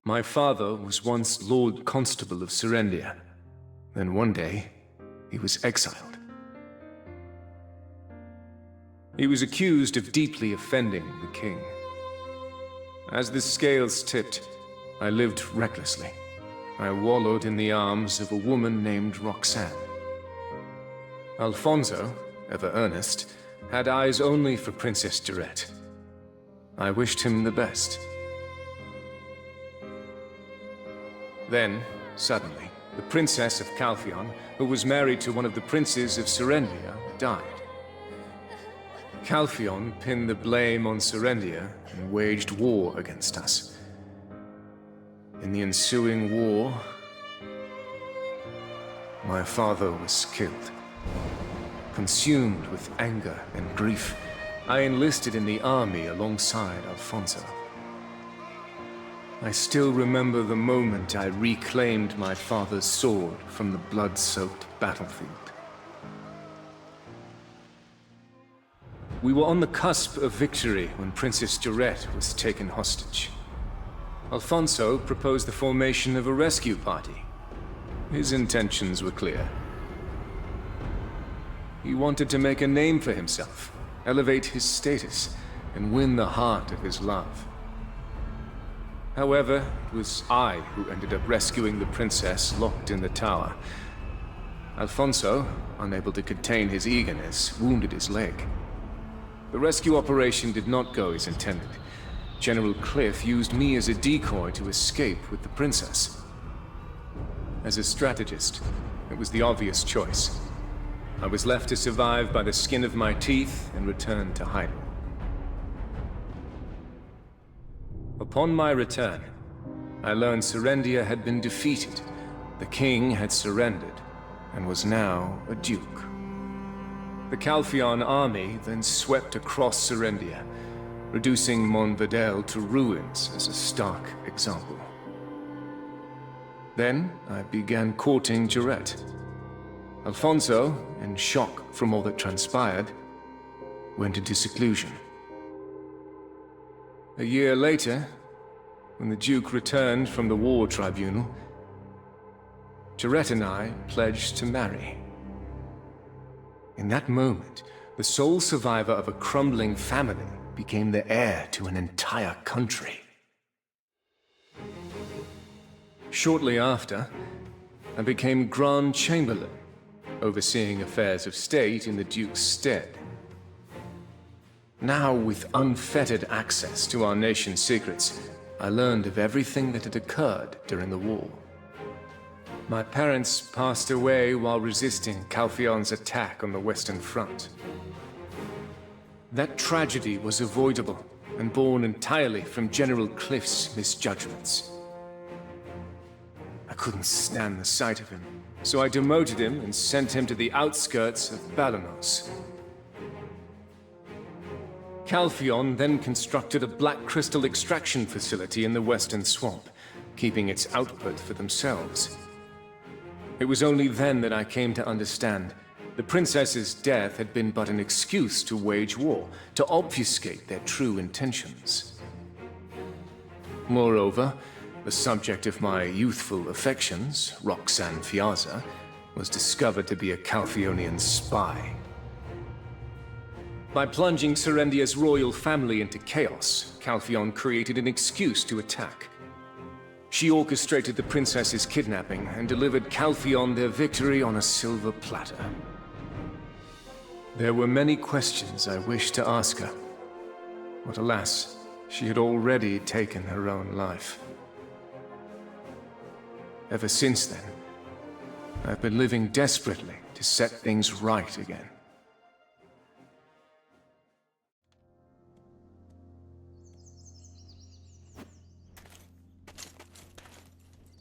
My father was once Lord Constable of Serendia. Then one day, he was exiled. He was accused of deeply offending the king. As the scales tipped, I lived recklessly. I wallowed in the arms of a woman named Roxanne. Alfonso, ever earnest, had eyes only for Princess Durette. I wished him the best. Then, suddenly, the Princess of Calphion, who was married to one of the princes of Serendia, died. Calphion pinned the blame on Serendia and waged war against us. In the ensuing war, my father was killed. Consumed with anger and grief, I enlisted in the army alongside Alfonso. I still remember the moment I reclaimed my father's sword from the blood-soaked battlefield. We were on the cusp of victory when Princess Durette was taken hostage. Alfonso proposed the formation of a rescue party. His intentions were clear. He wanted to make a name for himself, elevate his status, and win the heart of his love. However, it was I who ended up rescuing the princess locked in the tower. Alfonso, unable to contain his eagerness, wounded his leg. The rescue operation did not go as intended. General Cliff used me as a decoy to escape with the princess. As a strategist, it was the obvious choice. I was left to survive by the skin of my teeth and return to hiding. Upon my return, I learned Serendia had been defeated. The king had surrendered and was now a duke. The Calphion army then swept across Serendia, reducing Monvedel to ruins as a stark example. Then I began courting Durette. Alfonso, in shock from all that transpired, went into seclusion. A year later, when the Duke returned from the war tribunal, Durette and I pledged to marry. In that moment, the sole survivor of a crumbling family became the heir to an entire country. Shortly after, I became Grand Chamberlain, overseeing affairs of state in the Duke's stead. Now, with unfettered access to our nation's secrets, I learned of everything that had occurred during the war. My parents passed away while resisting Calphion's attack on the Western Front. That tragedy was avoidable and born entirely from General Cliff's misjudgments. I couldn't stand the sight of him, so I demoted him and sent him to the outskirts of Balanos. Calphion then constructed a black crystal extraction facility in the Western Swamp, keeping its output for themselves. It was only then that I came to understand the princess's death had been but an excuse to wage war, to obfuscate their true intentions. Moreover, the subject of my youthful affections, Roxanne Fiazza, was discovered to be a Calphionian spy. By plunging Serendia's royal family into chaos, Calphion created an excuse to attack. She orchestrated the princess's kidnapping and delivered Calphion their victory on a silver platter. There were many questions I wished to ask her, but alas, she had already taken her own life. Ever since then, I've been living desperately to set things right again.